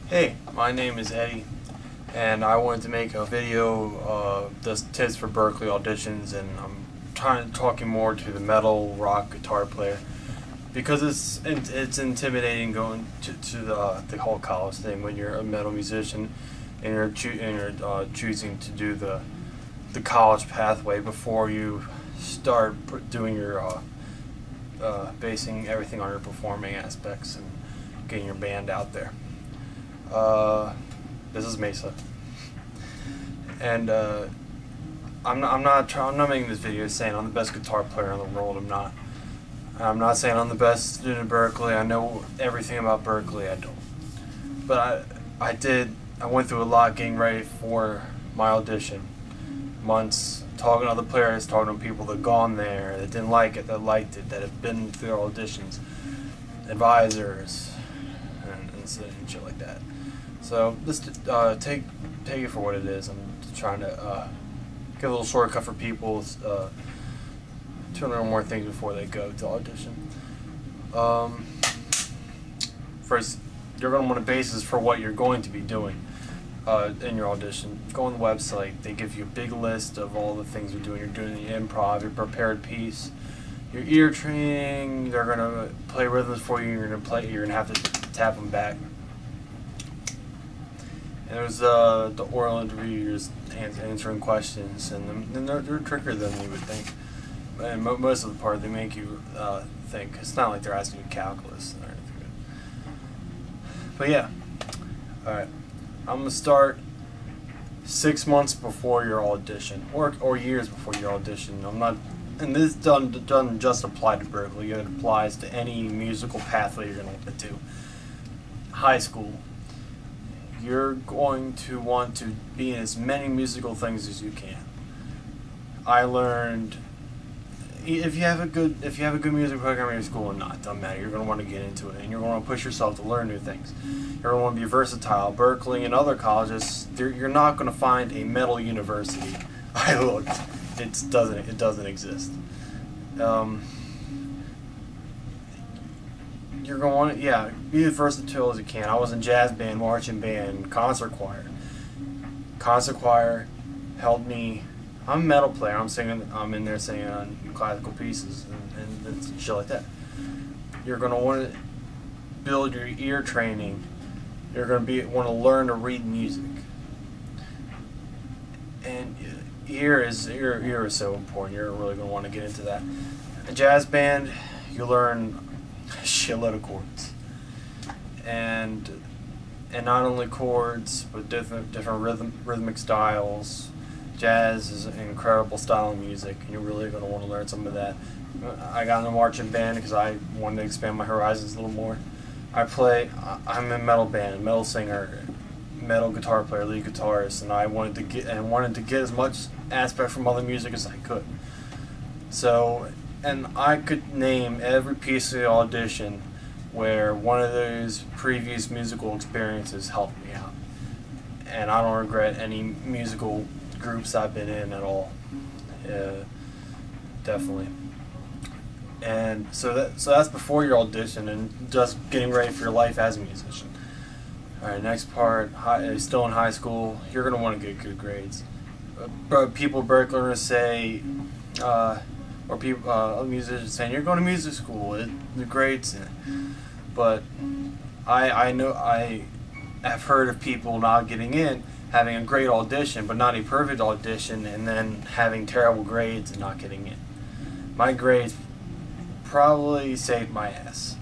Hey, my name is Eddie, and I wanted to make a video, just tips for Berklee auditions, and I'm talking more to the metal rock guitar player because it's intimidating going to the whole college thing when you're a metal musician and you're choosing to do the college pathway before you start doing your basing everything on your performing aspects and getting your band out there. This is Mesa, and I'm not making this video saying I'm the best guitar player in the world. I'm not saying I'm the best student at Berklee. I know everything about Berklee. I don't. But I went through a lot getting ready for my audition. Months talking to other players, talking to people that gone there, that didn't like it, that liked it, that have been through their auditions, advisors, and shit like that. So just take it for what it is. I'm just trying to give a little shortcut for people to learn more things before they go to audition. First, you're going to want a basis for what you're going to be doing in your audition. Go on the website. They give you a big list of all the things you're doing. You're doing the improv, your prepared piece, your ear training. They're going to play rhythms for you. You're going to have to tap them back. And there's the oral interview. You're just answering questions, and they're trickier than you would think. And most of the part, they make you think. It's not like they're asking you calculus or anything. But yeah, all right. I'm gonna start 6 months before your audition, or years before your audition. And this doesn't just apply to Berklee. It applies to any musical pathway you're gonna do. High school. You're going to want to be in as many musical things as you can. I learned if you have a good music program in your school or not, doesn't matter. You're going to want to get into it, and you're going to push yourself to learn new things. You're going to want to be versatile. Berklee and other colleges, you're not going to find a metal university. I looked, it doesn't exist. You're going to want to, be as versatile as you can. I was in jazz band, marching band, concert choir. Concert choir helped me. I'm a metal player. I'm in there singing on classical pieces and shit like that. You're going to want to build your ear training. You're going to want to learn to read music. And ear is so important. You're really going to want to get into that. A jazz band, you learn a shitload of chords, and not only chords, but different rhythmic styles. Jazz is an incredible style of music, and you're really going to want to learn some of that. I got in a marching band because I wanted to expand my horizons a little more. I'm in a metal band, metal singer, metal guitar player, lead guitarist, and I wanted to get as much aspect from other music as I could. So, and I could name every piece of the audition where one of those previous musical experiences helped me out, and I don't regret any musical groups I've been in at all. Definitely. And so that's before your audition and just getting ready for your life as a musician. Alright, next part, still in high school, you're going to want to get good grades. People at Berklee are going to say, or people, musicians saying, you're going to music school, the grades, but I know I have heard of people not getting in, having a great audition, but not a perfect audition, and then having terrible grades and not getting in. My grades probably saved my ass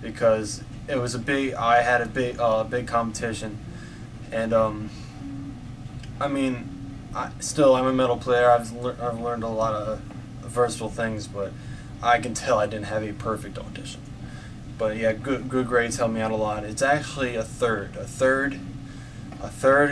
because it was I had a big competition, and I mean, I'm a metal player. I've learned a lot of versatile things, but I can tell I didn't have a perfect audition. But yeah, good grades helped me out a lot. It's actually a third of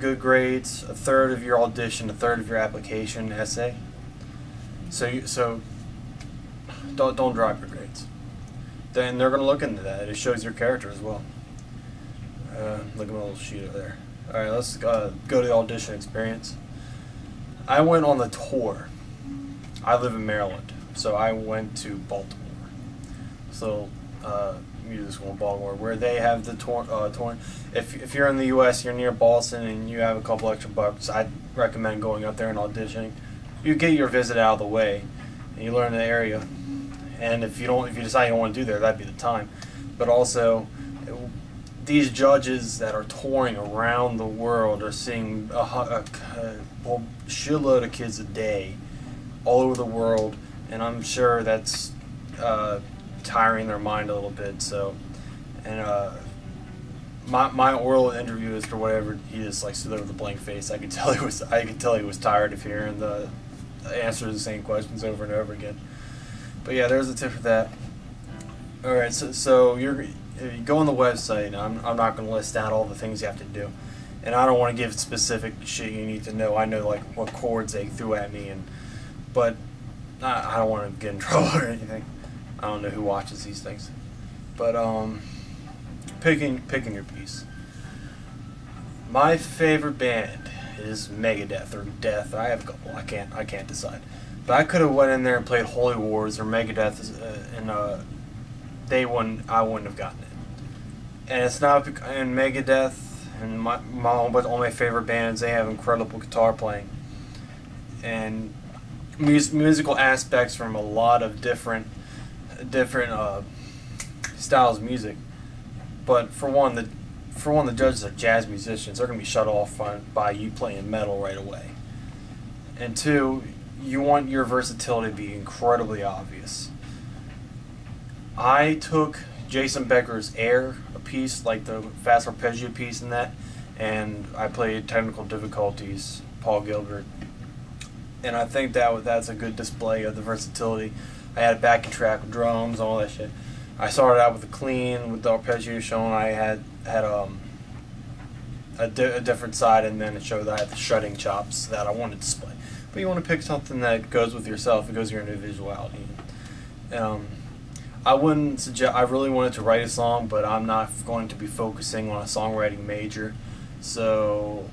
good grades, a third of your audition, a third of your application essay. So don't drop your grades. Then they're going to look into that. It shows your character as well. Look at my little sheet over there. All right, let's go to the audition experience. I went on the tour. I live in Maryland, so I went to Baltimore. So music school in Baltimore, where they have the touring. If you're in the U.S., you're near Boston, and you have a couple extra bucks, I'd recommend going up there and auditioning. You get your visit out of the way, and you learn the area. And if you decide you don't want to do there, that'd be the time. But also, these judges that are touring around the world are seeing a shitload of kids a day, all over the world, and I'm sure that's tiring their mind a little bit. So, and my oral interviewist for whatever, he just like stood there with a blank face. I could tell he was tired of hearing the answer to the same questions over and over again. But yeah, there's a tip for that. All right, so if you go on the website, I'm not going to list out all the things you have to do, and I don't want to give specific shit you need to know. I know like what chords they threw at me, but I don't want to get in trouble or anything. I don't know who watches these things, but picking your piece. My favorite band is Megadeth or Death. I have a couple. I can't decide. But I could have went in there and played Holy Wars or Megadeth, and they wouldn't. I wouldn't have gotten it. And it's not. And Megadeth and all my favorite bands, they have incredible guitar playing and musical aspects from a lot of different styles of music. But for one, the judges are jazz musicians. They're going to be shut off by you playing metal right away. And two, you want your versatility to be incredibly obvious. I took Jason Becker's Air, a piece like the fast arpeggio piece in that, and I played Technical Difficulties, Paul Gilbert. And I think that's a good display of the versatility. I had a backing track with drums, all that shit. I started out with the clean, with the arpeggio showing. I had a different side, and then it showed that I had the shredding chops that I wanted to display. But you want to pick something that goes with yourself, it goes with your individuality. I wouldn't suggest. I really wanted to write a song, but I'm not going to be focusing on a songwriting major. So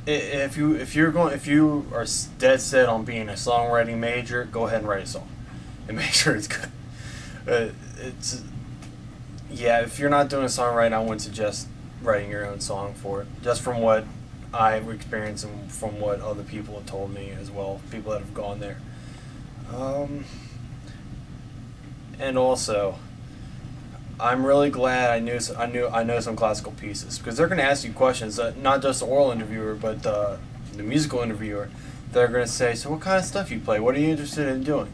if you are dead set on being a songwriting major, go ahead and write a song and make sure it's good. If you're not doing a songwriting, I wouldn't suggest writing your own song for it. Just from what I've experienced and from what other people have told me as well, people that have gone there. And also, I'm really glad I know some classical pieces, because they're going to ask you questions, not just the oral interviewer, but the musical interviewer. They're going to say, so what kind of stuff you play? What are you interested in doing?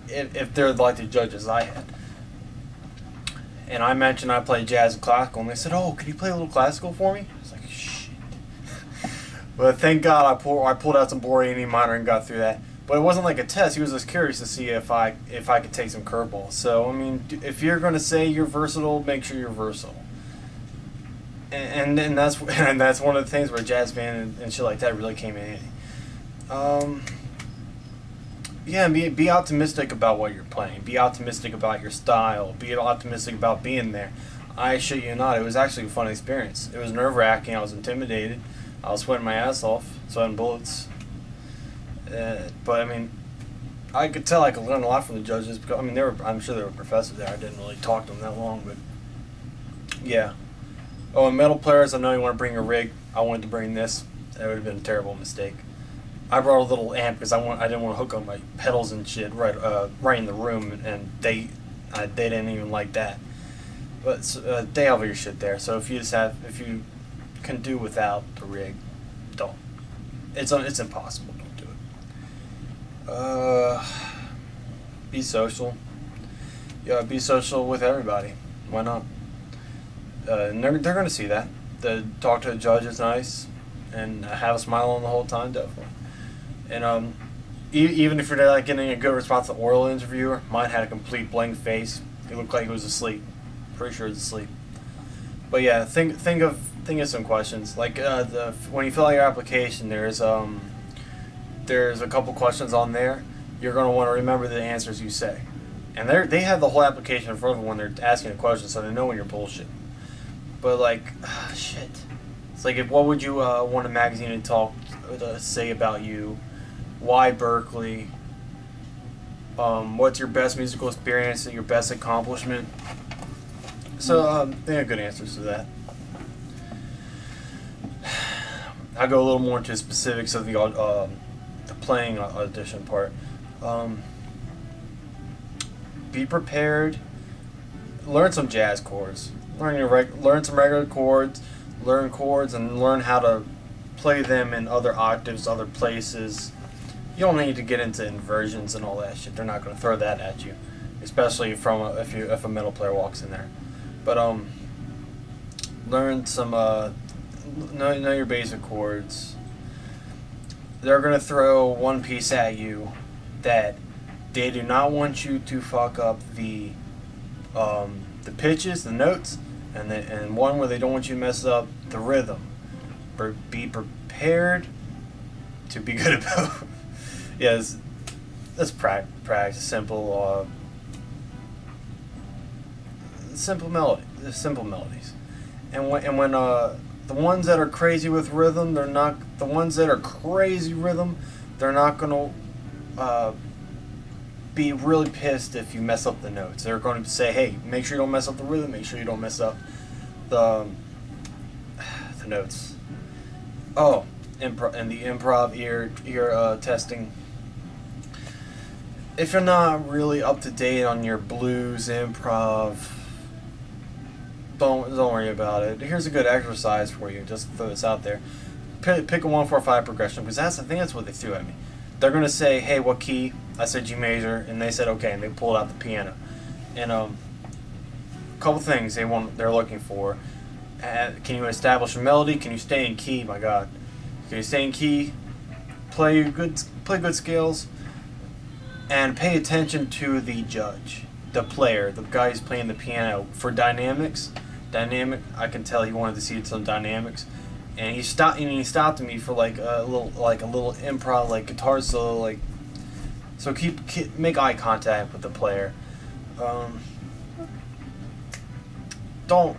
If they're like the judges I had. And I mentioned I play jazz and classical, and they said, oh, can you play a little classical for me? I was like, shit. But thank God I pulled out some Boriani minor and got through that. But it wasn't like a test. He was just curious to see if I could take some curveballs. So, I mean, if you're going to say you're versatile, make sure you're versatile. And that's one of the things where jazz band and shit like that really came in handy. Yeah, be optimistic about what you're playing. Be optimistic about your style. Be optimistic about being there. I shit you not, it was actually a fun experience. It was nerve-wracking. I was intimidated. I was sweating my ass off, sweating bullets. But I mean, I could tell I could learn a lot from the judges. Because, I mean, I'm sure there were professors there. I didn't really talk to them that long, but yeah. Oh, and metal players, I know you want to bring a rig. I wanted to bring this. That would have been a terrible mistake. I brought a little amp because I didn't want to hook up my pedals and shit right in the room, and they didn't even like that. But they have your shit there. So if you can do without the rig, don't. It's impossible. Don't do it. Be social. Yeah, be social with everybody. Why not? And they're going to see that. Talk to the judge is nice, and have a smile on the whole time, definitely. And even if you're not getting a good response to the oral interviewer, mine had a complete blank face. He looked like he was asleep. Pretty sure he was asleep. But yeah, think of some questions. Like when you fill out your application, there's a couple questions on there. You're going to want to remember the answers you say. And they have the whole application in front of them when they're asking a question, so they know when you're bullshit. But like, shit. It's like, what would you want a magazine to say about you? Why Berklee? What's your best musical experience and your best accomplishment? So they have good answers to that. I go a little more into specifics of the playing audition part. Be prepared. Learn some jazz chords. Learn some regular chords. Learn chords and learn how to play them in other octaves, other places. You don't need to get into inversions and all that shit. They're not going to throw that at you, especially from if a metal player walks in there. But learn some know your basic chords. They're going to throw one piece at you that they do not want you to fuck up the pitches, the notes, and one where they don't want you to mess up the rhythm. Be prepared to be good at both. Yes, that's practice. Simple melodies, and when the ones that are crazy with rhythm, they're not the ones that are crazy rhythm. They're not gonna be really pissed if you mess up the notes. They're going to say, "Hey, make sure you don't mess up the rhythm. Make sure you don't mess up the notes." Oh, and the improv ear testing. If you're not really up to date on your blues improv, don't worry about it. Here's a good exercise for you. Just throw this out there. Pick a 1-4-5 progression, because I think that's what they threw at me. They're gonna say, "Hey, what key?" I said G major, and they said okay, and they pulled out the piano. And a couple things they're looking for. Can you establish a melody? Can you stay in key? My God, can you stay in key? Play good scales. And pay attention to the judge, the player, the guy who's playing the piano. For dynamics, I can tell he wanted to see some dynamics, and he stopped me for like a little improv, like guitar solo, like. So make eye contact with the player. Don't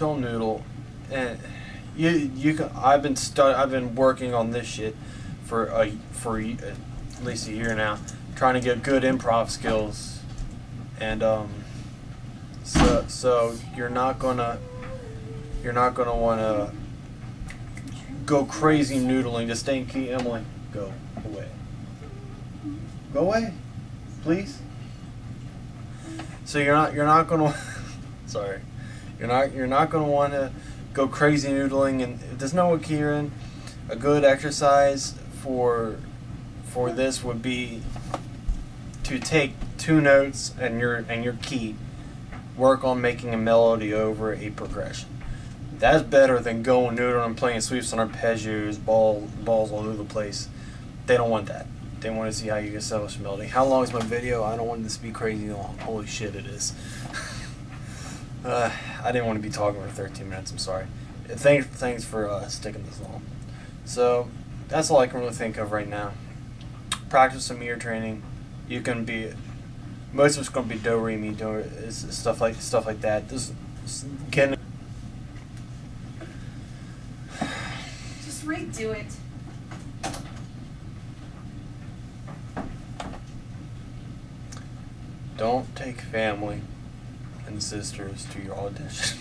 noodle, and you can. I've been working on this shit for at least a year now, trying to get good improv skills, and so you're not gonna want to go crazy noodling. Just stay in key. Emily, go away, please. So you're not gonna sorry, you're not gonna want to go crazy noodling, and there's no key you're in. A good exercise for this would be to take 2 notes and your key, work on making a melody over a progression. That's better than going noodling and playing sweeps and arpeggios, balls all over the place. They don't want that. They want to see how you establish a melody. How long is my video? I don't want this to be crazy long. Holy shit, it is. I didn't want to be talking for 13 minutes. I'm sorry. Thanks for sticking this long. So that's all I can really think of right now. Practice some ear training. You can be, most of it's going to be do, re, mi, do, stuff like that. Just redo it. Don't take family and sisters to your audition.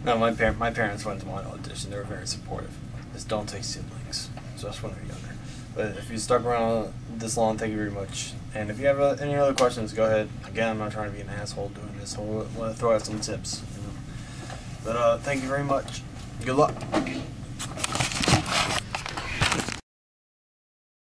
No, my parents went to my audition. They were very supportive. Just don't take siblings, especially when they're younger. But if you stuck around this long, thank you very much. And if you have any other questions, go ahead. Again, I'm not trying to be an asshole doing this. I'll throw out some tips. But thank you very much. Good luck.